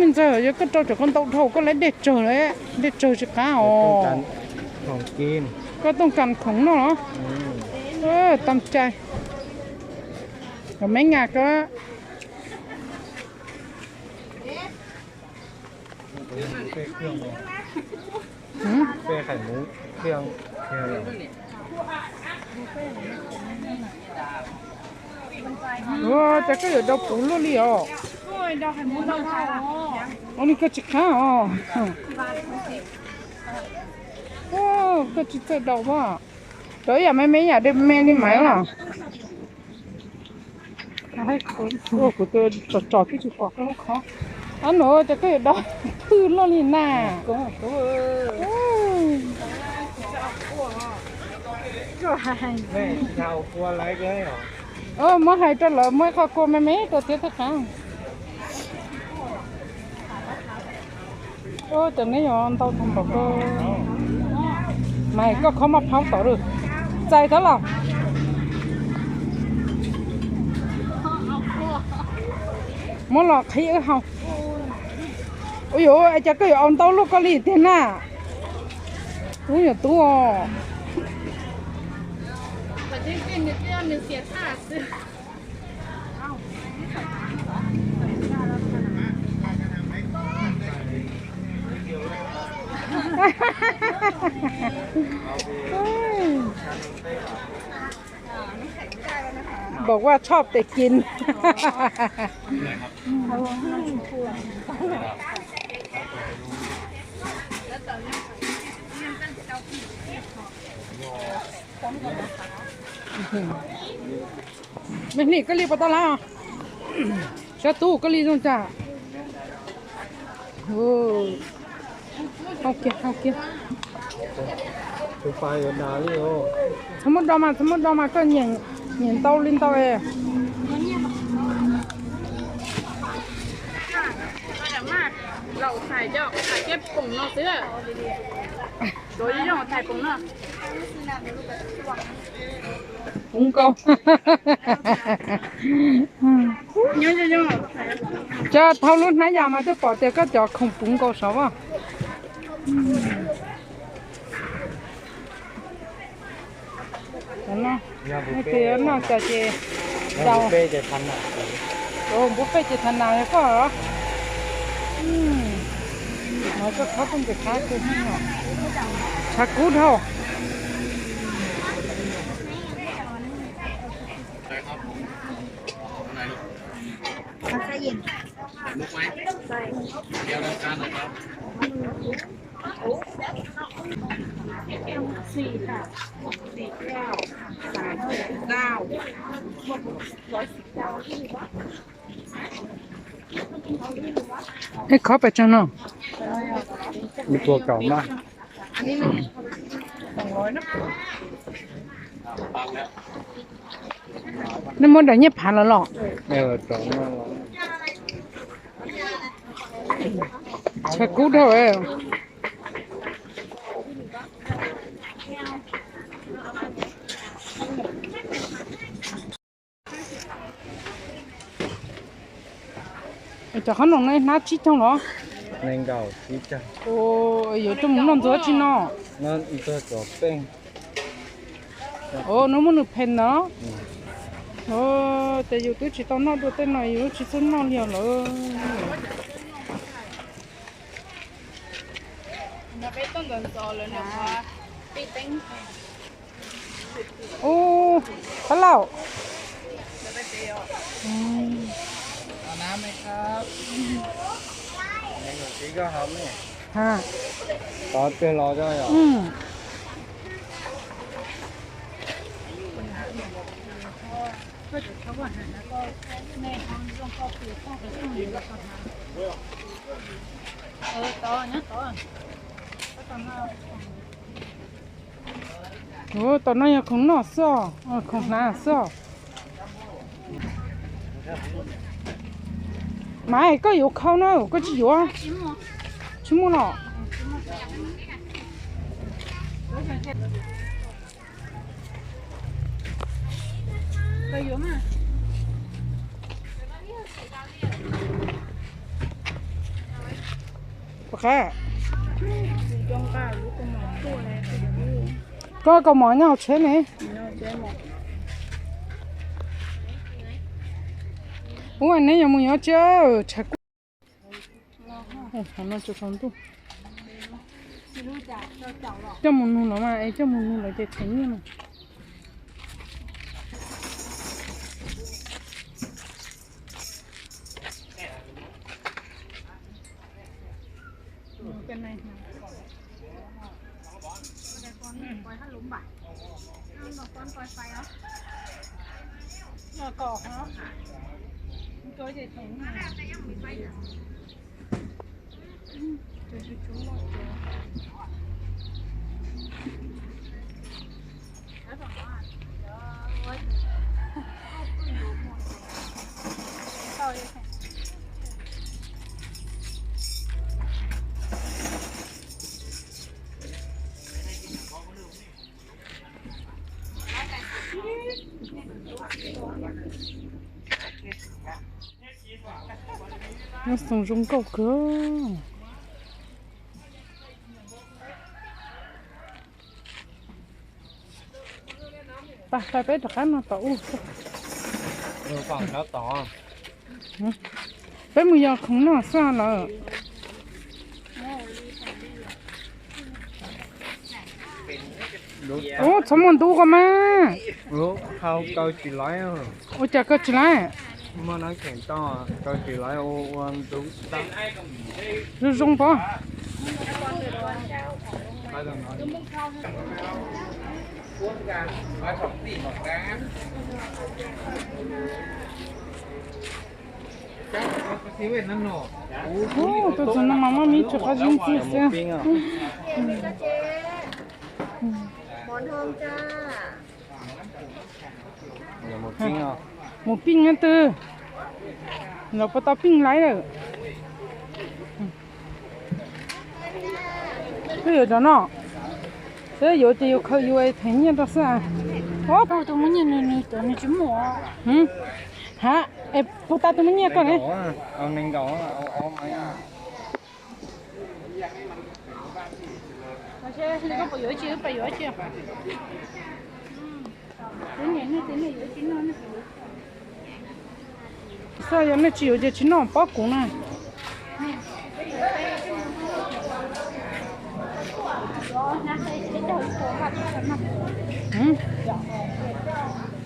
nên giờ giờ cái trâu cho con tàu thầu có lấy để chờ đấy để chờ cho cá ồของกิน có tông cần khủng nó tâm trai rồi mấy ngà có เป้เครื่องเลยเป้ไข่มุกเครื่องจะก็อยู่ดอกปูluôn điอ๋ออันนี้ก็จะข้าวอ๋อก็จะเจอดอกว่าเดี๋ยวอย่าไม่อยากได้แม่นี่ไหมล่ะให้คนกูจอดที่จุดออกแล้วเขาอันหนูจะก็อยู่ดอกคือluôn đi nèนี่ชาวครัวไรเลยเหรอ mới hay cho lỡ mới khó cô mấy tôi tiếc thật không từ nãy giờ tao không bảo cô mày có khó mà pháo tỏ được chạy thế nào muốn lọt thấy ở không ôi dồi ai chắc cái ông tao lúc có lì thế nào ôi dồi tú àบอกว่าชอบแต่กินไม่นี่ก็รีบไปตลาดชาตู้ก็รีบจงจ่าโอ้โอเคคือไฟกับนาลี่โอสมมติเรามาก็เหยียนเต้าลิ้นเต้าเอเราถ่ายเจ้าถ่ายเก็บปุ่งเราซื้อโดยย่อถ่ายปุ่งเนาะปุ้งเกาย่อจะเท่ารุ่นไหนยามาจะปอดเจ้าก็จะคงปุ้งเกาสาวนะไม่เคยน่าจะเจเราเป้จะทันอ่ะโอ้บุฟเฟ่จะทันนานก็เหรอมันก็เขาต้องไปขายกูให้หรอชักกูเท่าลุกไหมเดี๋ยวรายการนะครับ4 ค่ะ4 แก้ว39 ให้เขาไปจังเนาะ มีตัวเก่ามากอันนี้200นะนี่มันเดี๋ยวนี้ผ่านแล้วหรอสองมากชักกูเท่าจะขนมในน้าชิดจังเหรอแรงเก่าชิดจ้ะโอ้ยอยู่ตรงนั้นตัวชิโน่นั่นอีกตัวจอบเป้งโอ้น้องมันเพนเนาะโอ้แต่อยู่ตัวชิดตอนนั้นตัวเต้นหน่อยอยู่ชิดต้นนอนเลี้ยวเลยเราไปต้นเดินโซเลยนะปีเต็งโอ้ฮัลโหลจะไปเที่ยวเอาน้ำไหมครับในหนูชีก็หอมเนี่ยฮะตอนเป็นรอได้เหรอก็จะเขาว่าหันแล้วก็แม่ทำร่วงครอบครัวพ่อไปช่วยแล้วก็ทำต่อนะต่อก็ทำเอาโอ้ตอนนั้นยังคงนอซ้อคงน่าซ้อไม่ก็อยู่เขาเนาะก็จะอยู่อ่ะชิมุเนาะไปอยู่มา แค่ จงก้าลูกก็หมอตัวอะไรก็ดู ก็ก็หมอnhau chế này เนาะเจ๊หมอ ủa anh ấy nhà mình nhớ chưa chắc nó cho con tu cho một nụ nó mà ấy cho một nụ là để thấy như này cái này coi hát lúng bả con coi phai á nó cỏ hả tôi để thấy nó sống trong cậu cơ ta bé được ăn nó tẩu còn nó to bé mùi giờ không nó sao là ô chấm món đu cơ mà lúc không câu chỉ lái ô chả có chỉ lại mà nó càng to câu chỉ lái ô ăn đúng tắt rồi rong bò phải là nói xíu về nó nổ ô tôi cho nó mama mi cho cái gì chứ xem món thơm cha một pin à một pin nữa tư nó bắt tao pin lại rồi bây giờ cho nó thế giờ thì yêu khơi yêu thấy như đó sao ô tôi muốn nhìn này tôi này chấm mỏ hả em phụ ta tôi mới nghe con đấy ông nên có ông ấy à nó có bự chưa bự chưa cái này dễ chín hơn sao giờ nó chịu cho chín nó bao cũng này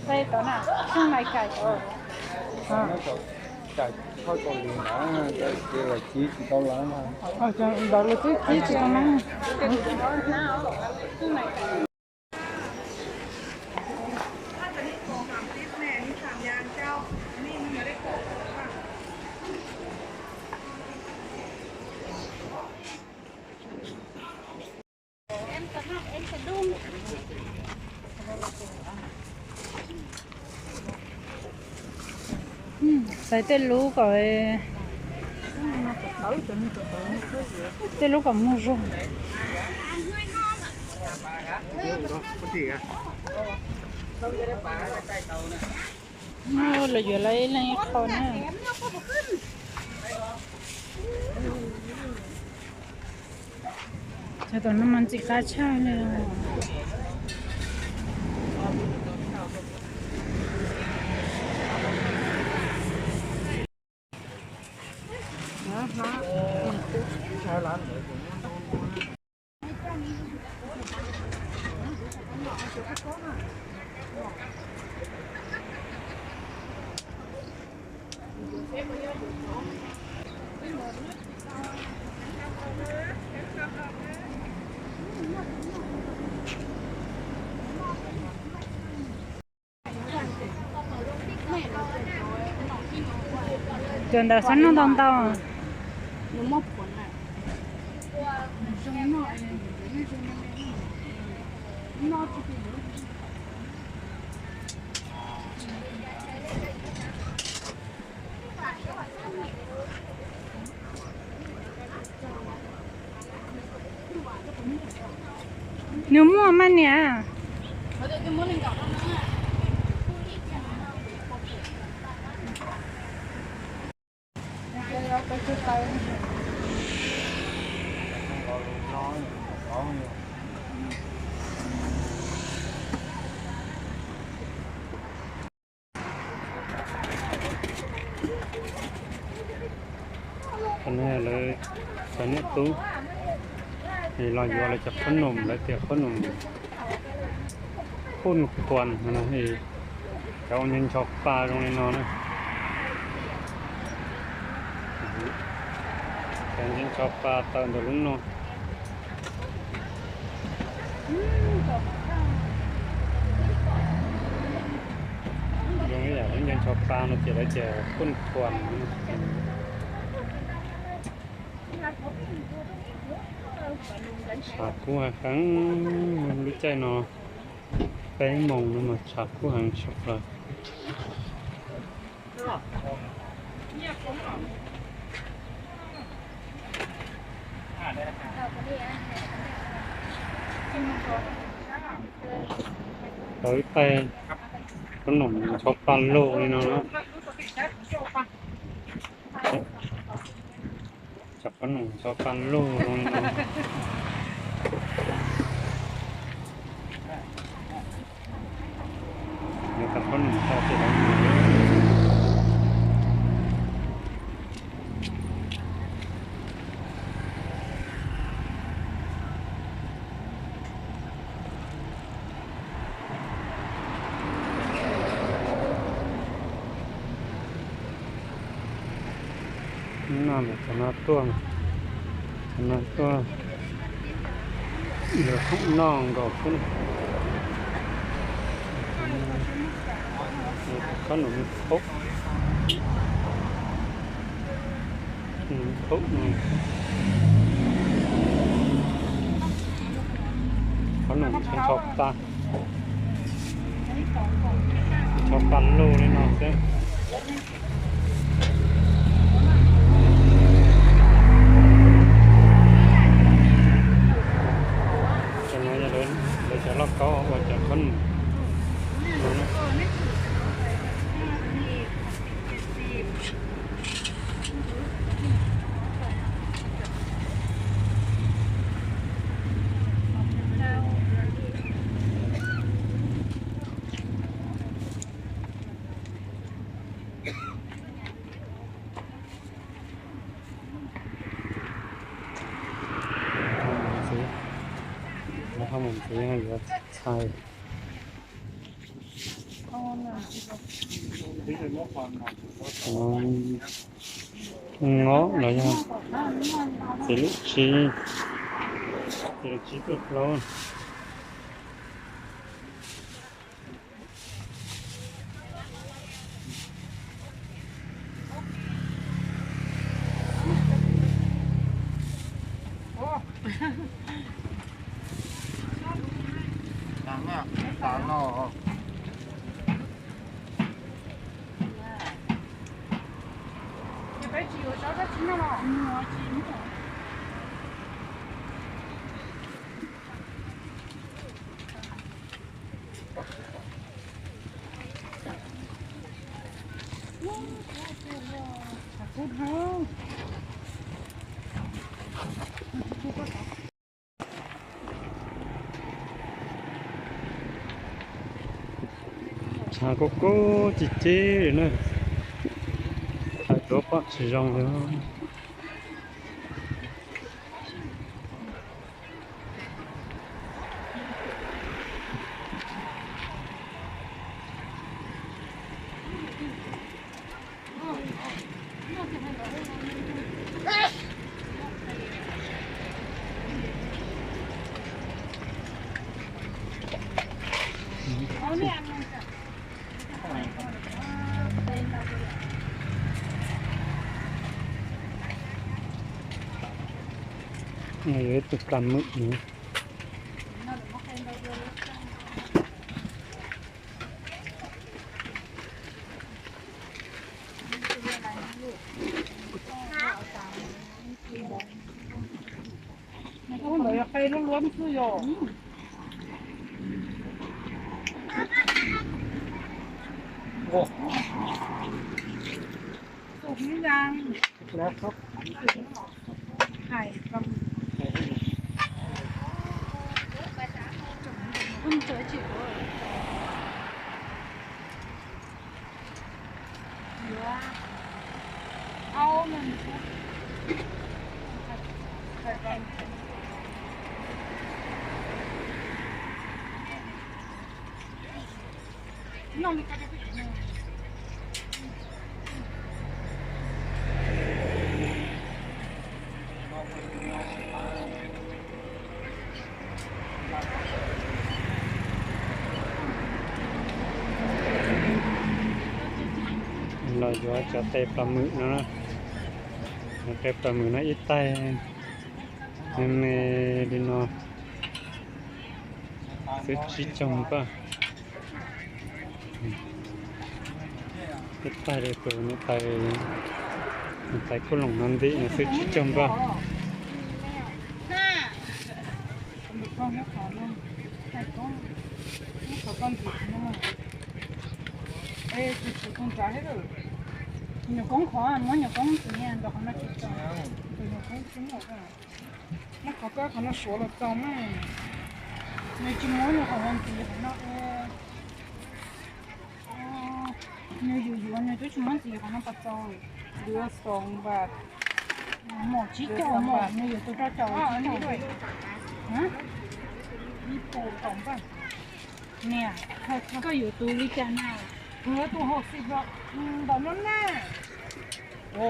đây đó nè trong này cải nó chạy thôi còn liền nữa kia là chỉ câu lớn thôi đó là cái chỉ có mang em sẽ đun xài tên lú rồi tên lú còn mua rong nó là vừa lấy con á cho tụi nó mang chỉ cá cha này trường đã sẵn nó đông tao nó móc cuốn này nó nếu mua mà nè เอาน้อยเอาอยู่ อันนี้เลยตอนนี้ตู้นี่เราอยู่อะไรจากขนมและเตี๋ยวขนมพุ่นควนนะนี่เขายิงชอกปลาตรงนี้นอนนะการยิงชอกปลาตอนเดือดรุ่นนอนยังไม่อยากยิงชอกปลาเราจะได้เจอพุ่นควนฉากคู่หางมันรู้ใจเนาะแป้งมองนั่นมาฉากคู่หางช็อกเลยเราไปขนมช็อกปันโลกนี่เนาะจับขนมช็อกปันโลกนี่เนาะนี่กับขนมข้าวเสียงน้ำขนาดตัวเดี๋ยวข้างน้องก็ขึ้นขนมครกครกขนมเป็นช็อกปลาช็อกปันโลเลยเนาะเส้นจะน้อยจะเดินเดี๋ยวจะล็อกเขาออกจากขนมแล้วข้าวหมูซื้อให้เหลือใช่เงาะหน่อยยังเสลิชีก็ร้อนตาหนอ 白鸡我烧它chín了嘛？不疼。ชาโกโก้จิเจ้เนอะใส่ตัวปะสีรองเลยนี่ตุกกำมึกนี่我来要开了乱子哟。โอ้ สุกนี่ยัง แล้วครับ ไข่กับ เราอยู่จะเตะปลาหมึกนะเตะปลาหมึกนะอีไตเมดิโนซื้อชิจงป่ะอีไตเลยตัวนี้ไตกุหลงนั่นดิซื้อชิจงป่ะ nhiều con khó muốn nhiều con tự nhiên đó nó chỉ cho từ nhiều con chúng nó có cái nó số là trong này nếu chỉ muốn là còn thì nó nếu dù nếu tôi chỉ muốn gì còn nó bắt đầu đưa sòng và một chiếc cho một nếu tôi ra chầu chỉ rồi hả đi bộ tổng vậy nè cóอยู่ตู้วิจารณ์nàoตู้60บาทแบบนั้นน่ะโอ้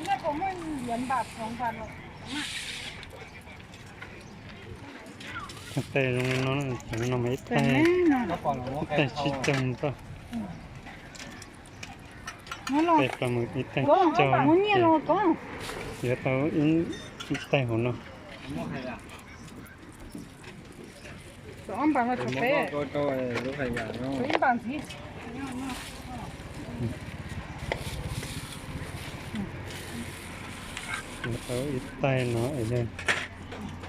เนี่ยผมไม่เหรียญบาท2 บาทหรอกเตะลงน้องน้องไม่เตะเตะชิจงป่ะเตะปลาหมึกอีเตะจอเดี๋ยวเขาอีเตะหัวเนาะ 2 bảng là cà phê lúc này nhà nó 2 bảng gì เดี๋ยวเขาอีเตะเนาะไอ้เนี่ย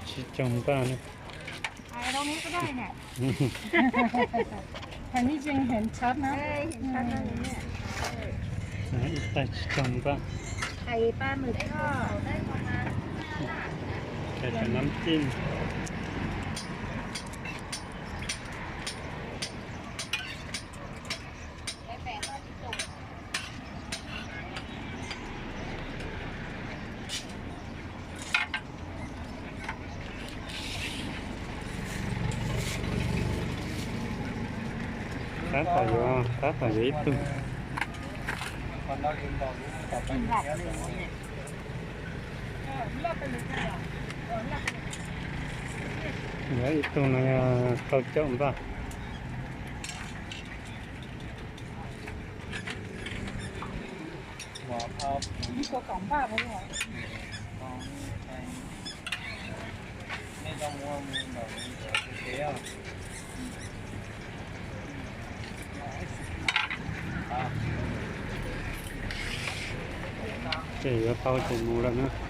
ชิจงป่ะเนี่ย ถ่ายตรงนี้ก็ได้เนี่ย อันนี้จริงเห็นชัดนะ เห็นชัดเลยเนี่ย อีเตะชิจงป่ะ ไข่ปลาหมึกก็ได้ประมาณ ใส่น้ำจิ้มcá thả giấy tu còn nó im vào tập anh nhé giấy tu này câu trộm vào bỏ thao đi có cổng ba với rồi nên trong mua mình bảo thế à chỉ có câu chỉ mù lắm nữa